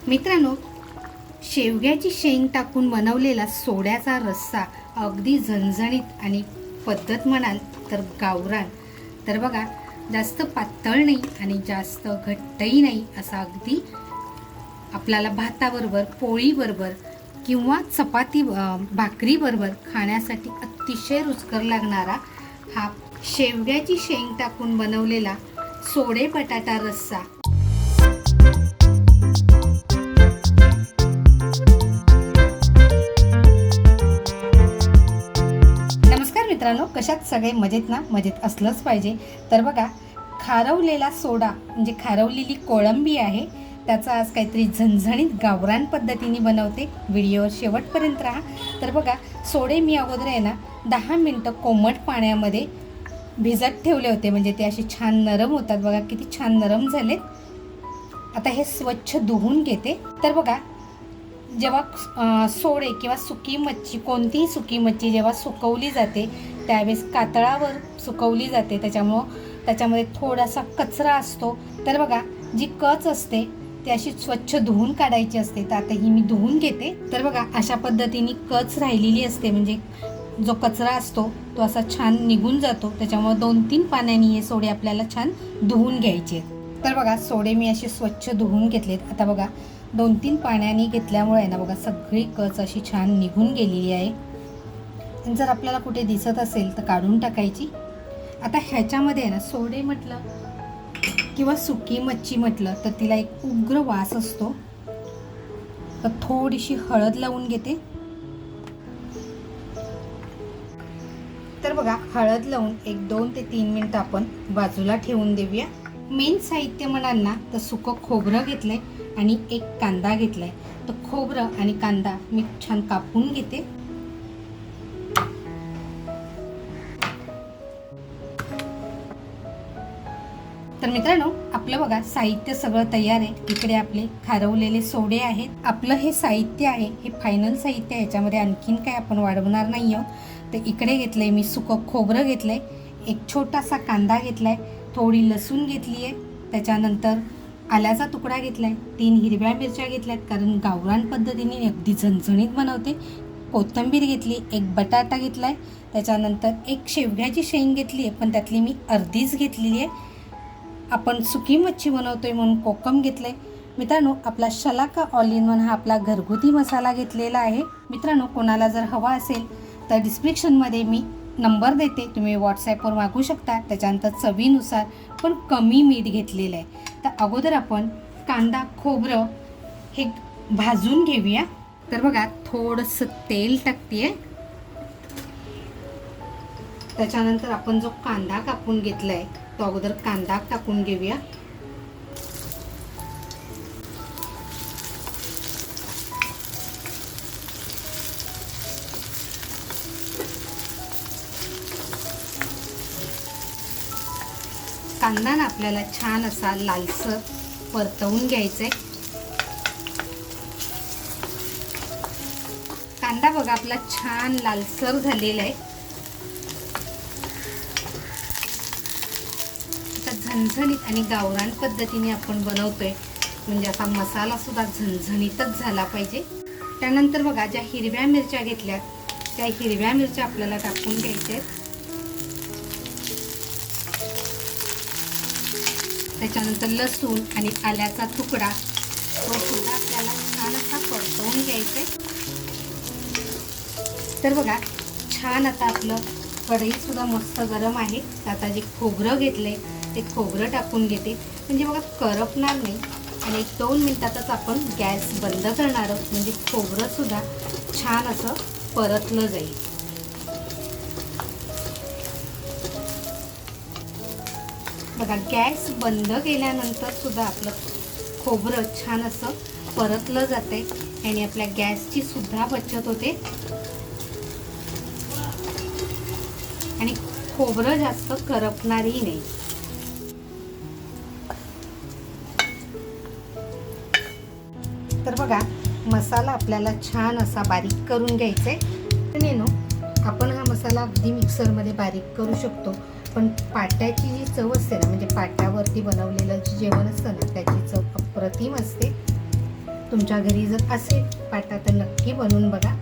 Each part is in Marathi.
मित्रांनो, शेवग्याची शेंग टाकून बनवलेला सोड्याचा रस्सा अगदी झणझणीत आणि पद्धत म्हणाल तर गावरान. तर बघा, जास्त पातळ नाही आणि जास्त घट्टही नाही, असा अगदी आपल्याला भाताबरोबर, पोळीबरोबर किंवा चपाती भाकरीबरोबर खाण्यासाठी अतिशय रुचकर लागणारा हा शेवग्याची शेंग टाकून बनवलेला सोडे बटाटा रस्सा. नमस्कार मित्रांनो, कशात सगळे मजेत ना? मजेत असलंच पाहिजे. तर बघा, खारवलेला सोडा म्हणजे खारवलेली कोळंबी आहे, त्याचा आज काहीतरी झणझणीत गावरान पद्धतीने बनवते. व्हिडिओ शेवटपर्यंत राहा. तर बघा, सोडे मी अगोदर आहे ना 10 मिनटं कोमट पाण्यामध्ये भिजत ठेवले होते, म्हणजे ते असे छान नरम होतात. बघा किती छान नरम झालेत. आता हे स्वच्छ धुवून घेते. तर बघा, जेव्हा सोडे किंवा सुकी मच्छी, कोणतीही सुकी मच्छी जेव्हा सुकवली जाते त्यावेळेस कातळावर सुकवली जाते, त्याच्यामध्ये थोडासा कचरा असतो. तर बघा, जी कच असते ती अशी स्वच्छ धुवून काढायची असते. तर आता ही मी धुवून घेते. तर बघा, अशा पद्धतीने कच राहिलेली असते, म्हणजे जो कचरा असतो तो असा छान निघून जातो. त्याच्यामुळे 2-3 पाण्याने हे सोडे आपल्याला छान धुवून घ्यायचे. तर बघा, सोडे मी असे स्वच्छ धुवून घेतलेत. आता बघा, 2-3 पाण्याने घेतल्यामुळे ना बघा, सगळी कच अशी छान निघून गेलेली आहे. जर आपल्याला कुठे दिसत असेल तर काढून टाकायची. आता ह्याच्यामध्ये ना सोडे म्हटलं किंवा सुकी मच्छी म्हटलं तर तिला एक उग्र वास असतो. तर थोडीशी हळद लावून घेते. तर बघा, हळद लावून एक 2 ते 3 मिनिटं आपण बाजूला ठेवून देऊया. मेन साहित्य म्हणाल ना तर सुकं खोबरं घेतलंय आणि एक कांदा घेतलाय. तर खोबरं आणि कांदा मी छान कापून घेते. तर मित्रांनो, आपलं बघा साहित्य सगळं तयार आहे. इकडे आपले खारवलेले सोडे आहेत. आपलं हे साहित्य आहे, हे फायनल साहित्य आहे. याच्यामध्ये आणखीन काय आपण वाढवणार नाही आहोत. तर इकडे घेतलंय मी सुकं खोबरं घेतलंय, एक छोटासा कांदा घेतलाय, थोडी लसूण घेतली आहे, त्याच्यानंतर आल्याचा तुकडा घेतलाय, 3 हिरव्या मिरच्या घेतल्यात कारण गावरान पद्धतीने अगदी झणझणीत बनवते. कोथिंबीर घेतली, एक बटाटा घेतलाय, त्याच्यानंतर एक शेवग्याची शेंग घेतली आहे, पण त्यातली मी अर्धीच घेतलेली आहे. आपण सुकी मच्छी बनवतोय म्हणून कोकम घेतलंय. मित्रांनो, आपला शलाका ऑल इन वन हा आपला घरगुती मसाला घेतलेला आहे. मित्रांनो, कोणाला जर हवा असेल तर डिस्क्रिप्शनमध्ये मी नंबर देते, तुम्ही व्हॉट्सॲपवर मागू शकता. त्याच्यानंतर चवीनुसार पण कमी मीठ घेतलेलं आहे. तर अगोदर आपण कांदा खोबरं हे भाजून घेऊया. तर बघा, थोडंसं तेल टाकते. त्याच्यानंतर आपण जो कांदा कापून घेतलाय तो अगोदर कांदा टाकून घेऊया. कांदा ना आपल्याला छान असा लालसर परतवून घ्यायचा आहे. कांदा बघा आपला छान लालसर झालेला आहे. झणझणीत आणि गावरान पद्धतीने आपण बनवतोय, म्हणजे असा मसाला सुद्धा झणझणीतच झाला पाहिजे. त्यानंतर बघा, ज्या हिरव्या मिरच्या घेतल्या त्या हिरव्या मिरच्या आपल्याला टाकून घ्यायच्या. त्याच्यानंतर लसूण आणि आल्याचा तुकडा तो सुद्धा आपल्याला छान असा परतवून घ्यायचा. तर बघा, छान आता आपलं कढई सुद्धा मस्त गरम आहे. आता जे खोबरं घेतलंय ते खोबरं टाकून घेते, म्हणजे बघा करपणार नाही. आणि 1-2 मिनिटातच आपण गॅस बंद करणार आहोत, म्हणजे खोबरं सुद्धा छान असं परतलं जाईल. बघा, गॅस बंद केल्यानंतर सुद्धा आपलं खोबरं छान असं परतलं जाते आणि आपल्या गॅसची सुद्धा बचत होते आणि खोबरं जास्त करपणारही नाही. तर बघा, मसाला आपल्याला छान असा बारीक करून घ्यायचा आहे. आपण हा मसाला अगदी मिक्सरमध्ये बारीक करू शकतो, पण पाट्याची जी चव असते ना, म्हणजे पाट्यावरती बनवलेलं जे जेवण असतं ना त्याची चव अप्रतिम असते. तुमच्या घरी जर असेल पाटा तर नक्की बनवून बघा.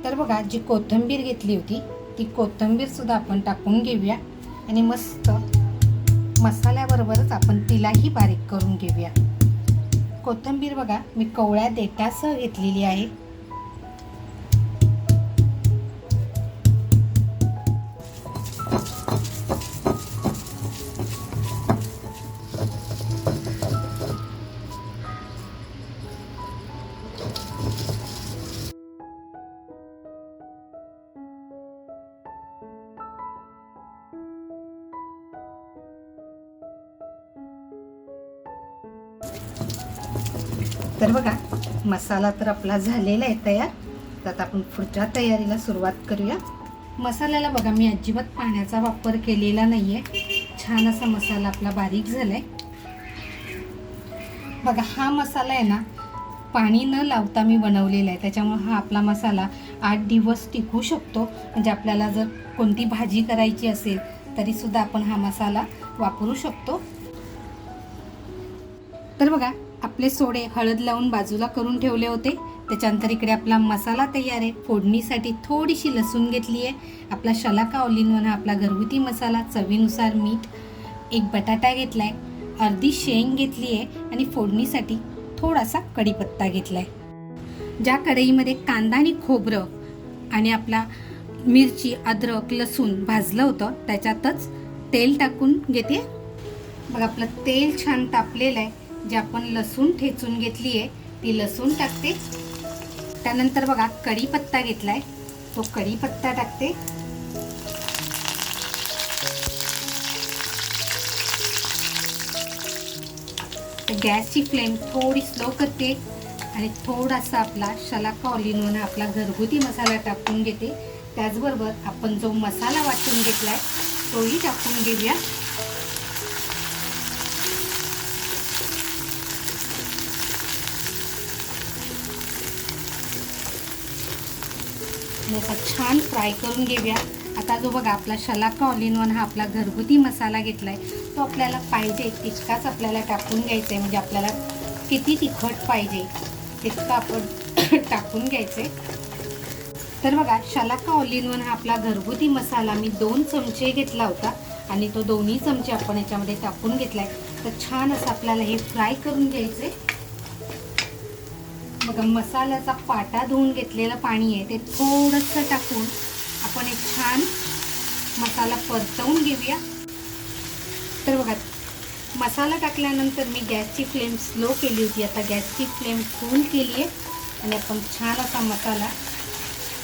तर बघा, जी कोथिंबीर घेतली होती ती कोथिंबीर सुद्धा आपण टाकून घेऊया आणि मस्त मसाल्याबरोबरच आपण तिलाही बारीक करून घेऊया. कोथिंबीर बघा मी कवळ्या देठासह घेतलेली आहे. तर बघा, मसाला तर आपला झालेला आहे तयार. तर आता आपण पुढच्या तयारीला सुरुवात करूया. मसाल्याला बघा मी अजिबात पाण्याचा वापर केलेला नाही आहे. छान असा मसाला आपला बारीक झाला आहे. बघा, हा मसाला आहे ना पाणी न लावता मी बनवलेला आहे, त्याच्यामुळे हा आपला मसाला 8 दिवस टिकू शकतो. म्हणजे आपल्याला जर कोणती भाजी करायची असेल तरीसुद्धा आपण हा मसाला वापरू शकतो. तर बघा, आपले सोडे हळद लावून बाजूला करून ठेवले होते. त्याच्यानंतर इकडे आपला मसाला तयार आहे. फोडणीसाठी थोडीशी लसूण घेतली आहे. आपला शलाका ऑल इन वन हा आपला घरगुती मसाला, चवीनुसार मीठ, एक बटाटा घेतला आहे, अर्धी शेंग घेतली आहे आणि फोडणीसाठी थोडासा कढीपत्ता घेतला आहे. ज्या कढईमध्ये कांदा आणि खोबरं आणि आपला मिरची, अद्रक, लसूण भाजलं होतं त्याच्यातच तेल टाकून घेते. मग आपलं तेल छान तापलेलं आहे. जे आपण लसूण ठेचून घेतली आहे ती लसूण टाकते. त्यानंतर बघा कढीपत्ता घेतलाय, तो कढीपत्ता टाकते. गॅसची फ्लेम थोडी स्लो करते आणि थोडासा आपला शलाका ऑल इन वन आपला घरगुती मसाला टाकून घेते. त्याचबरोबर आपण जो मसाला वाटून घेतलाय तोही टाकून घेऊया. याचा छान फ्राय करून घेऊया. आता जो बघा आपला शलाका ऑल इन वन हा आपला घरगुती मसाला घेतलाय तो आपल्याला पाहिजे तितकाच आपल्याला टाकून घ्यायचा आहे. म्हणजे आपल्याला किती तिखट पाहिजे तितकं आपण टाकून घ्यायचे. तर बघा, शलाका ऑल इन वन हा आपला घरगुती मसाला मी 2 चमचे घेतला होता आणि तो दोन्ही चमचे आपण याच्यामध्ये टाकून घेतलाय. तर छान असं आपल्याला हे फ्राय करून घ्यायचे. बघा, मसाल्याचा पाटा धुवून घेतलेलं पाणी आहे ते थोडंसं टाकून आपण एक छान मसाला परतवून घेऊया. तर बघा, मसाला टाकल्यानंतर मी गॅसची फ्लेम स्लो केली होती. आता गॅसची फ्लेम फुल केली आहे आणि आपण छान असा मसाला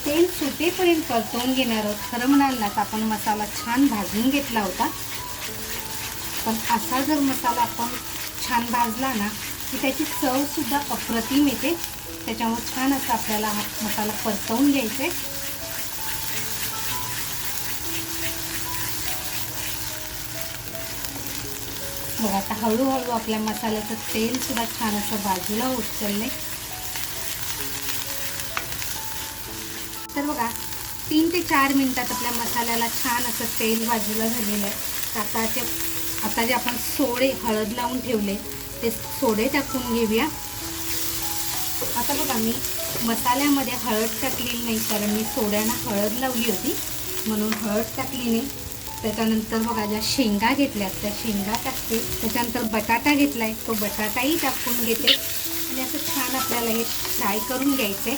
तेल सुटेपर्यंत परतवून घेणार आहोत. खरं म्हणाल ना तर आपण मसाला छान भाजून घेतला होता, पण असा जर मसाला आपण छान भाजला ना की त्याची चवसुद्धा अप्रतिम येते. त्याच्यामुळे छान असा आपल्याला हा मसाला परतवून घ्यायचा आहे. बघा, आता हळूहळू आपल्या मसाल्याचं तेलसुद्धा छान असं बाजूला होत चाललंय. तर बघा, 3 ते 4 मिनिटात आपल्या मसाल्याला छान असं तेल बाजूला झालेलं आहे. आता जे आपण सोडे हळद लावून ठेवले ते सोडे टाकून घेऊया. आता बघा, मी मसाल्यामध्ये हळद टाकलेली नाही कारण मी सोड्यानं हळद लावली होती म्हणून हळद टाकली नाही. त्याच्यानंतर बघा, ज्या शेंगा घेतल्यात त्या शेंगा टाकते. त्याच्यानंतर बटाटा घेतलाय तो बटाटाही टाकून घेते आणि असं छान आपल्याला हे फ्राय करून घ्यायचं आहे.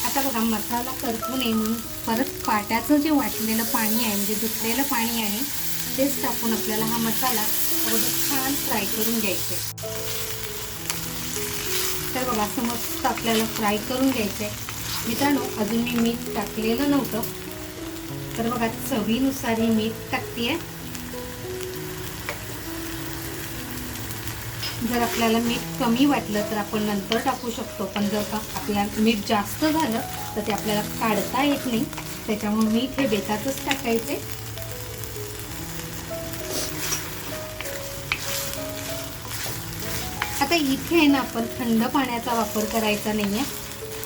आता बघा, मसाला करपू नये म्हणून परत पाट्याचं जे वाटलेलं पाणी आहे म्हणजे धुतलेलं पाणी आहे तेच टाकून आपल्याला हा मसाला अगोदर छान फ्राय करून घ्यायचा आहे. तर बघा, असं मस्त आपल्याला फ्राय करून घ्यायचं आहे. मित्रांनो, अजून मी मीठ टाकलेलं नव्हतं. तर बघा, चवीनुसार ही मीठ टाकते आहे. जर आपल्याला मीठ कमी वाटलं तर आपण नंतर टाकू शकतो, पण जर का आपल्याला मीठ जास्त झालं तर ते आपल्याला काढता येत नाही. त्याच्यामुळे मीठ हे बेतातच टाकायचे. आता इथे आहे ना आपण थंड पाण्याचा वापर करायचा नाही आहे,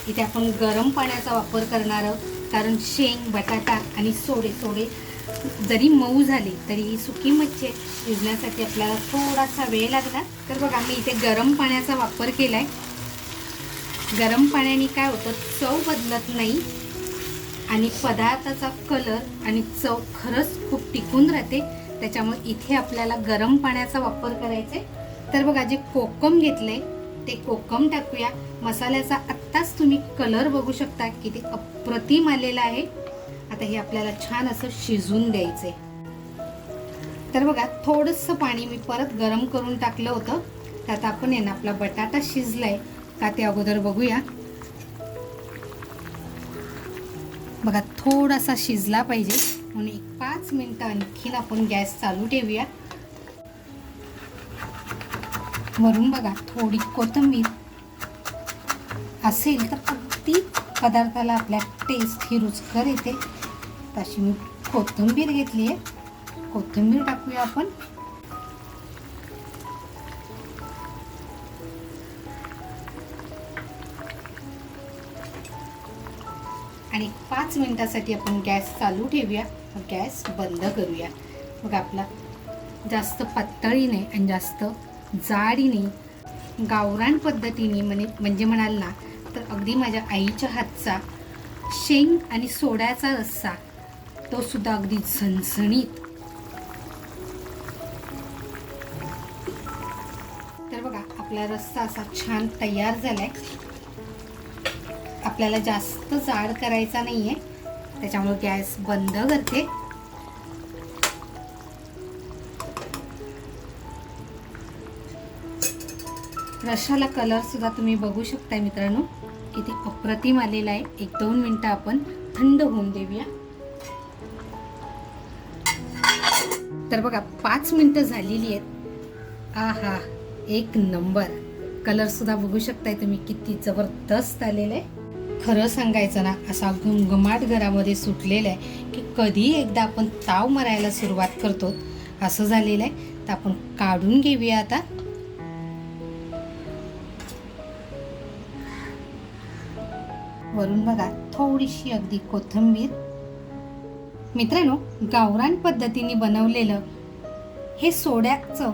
इथे आपण गरम पाण्याचा वापर करणार आहोत. कारण शेंग, बटाटा आणि सोडे जरी मऊ झाले तरी सुकी मच्छी शिजण्यासाठी आपल्याला थोडासा वेळ लागला. तर बघा मी इथे गरम पाण्याचा वापर केला आहे. गरम पाण्याने काय होतं, चव बदलत नाही आणि पदार्थाचा कलर आणि चव खरंच खूप टिकून राहते. त्याच्यामुळे इथे आपल्याला गरम पाण्याचा वापर करायचा आहे. तर बघा जे कोकम घेतले ते कोकम टाकूया. मसाल्याचा आत्ताच तुम्ही कलर बघू शकता किती अप्रतिम आलेला आहे. आता हे आपल्याला छान असं शिजून द्यायचंय. तर बघा थोडंसं पाणी मी परत गरम करून टाकलं होतं. त्यात आपण आहे ना आपला बटाटा शिजलाय का ते अगोदर बघूया. बघा थोडासा शिजला पाहिजे म्हणून एक 5 मिनिटं आणखीन आपण गॅस चालू ठेवूया. वरून बघा थोडी कोथिंबीर असेल तर अगदी पदार्थाला आपल्या टेस्ट ही रुचकर येते. तशी मी कोथिंबीर घेतली आहे. कोथिंबीर टाकूया आपण. आणि 5 मिनिटासाठी आपण गॅस चालू ठेवूया. गॅस बंद करूया. बघा आपला जास्त पातळी नाही आणि जास्त जाडी नाही, गावरान पद्धतीने म्हणजे म्हणाल ना तर अगदी माझ्या आईच्या हातचा शेंग आणि सोड्याचा रस्सा, तो सुद्धा अगदी झणझणीत. तर बघा आपला रस्सा असा छान तयार झालाय. आपल्याला जास्त जाड करायचा नाहीये, त्याच्यामुळे गॅस बंद करते. रश्शाला कलर सुद्धा तुम्ही बघू शकता मित्रांनो किती अप्रतिम आलेला आहे. 1-2 मिनिटं आपण थंड होऊन देऊया. तर बघा 5 मिनिटं झालेली आहेत. आहा, एक नंबर. कलर सुद्धा बघू शकताय तुम्ही किती जबरदस्त आलेला आहे. खरं सांगायचं ना असा घमघमाट घरामध्ये सुटलेला आहे की कधी एकदा आपण ताव मारायला सुरुवात करतो असं झालेलं आहे. तर आपण काढून घेऊया आता. वरून बघा थोडीशी अगदी कोथिंबीर. मित्रांनो गावरान पद्धतीने बनवलेलं हे सोड्याचं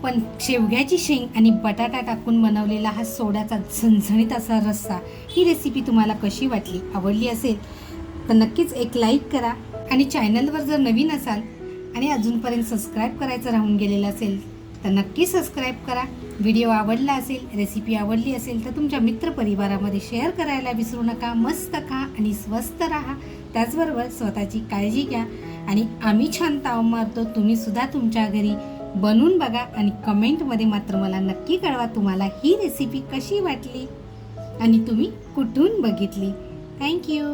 पण शेवग्याची शेंग आणि बटाटा टाकून बनवलेला हा सोड्याचा झणझणीत असा रस्सा, ही रेसिपी तुम्हाला कशी वाटली? आवडली असेल तर नक्कीच एक लाईक करा. आणि चॅनलवर जर नवीन असाल आणि अजूनपर्यंत सबस्क्राईब करायचं राहून गेलेलं असेल तर नक्की सबस्क्राईब करा. व्हिडिओ आवडला असेल, रेसिपी आवडली असेल तर तुमच्या मित्रपरिवारामध्ये शेअर करायला विसरू नका. मस्त खा आणि स्वस्त राहा. त्याचबरोबर स्वतःची काळजी घ्या. आणि आम्ही छान ताव मारतो, तुम्ही सुद्धा तुमच्या घरी बनवून बघा आणि कमेंटमध्ये मात्र मला नक्की कळवा तुम्हाला ही रेसिपी कशी वाटली आणि तुम्ही कुठून बघितली. थँक्यू.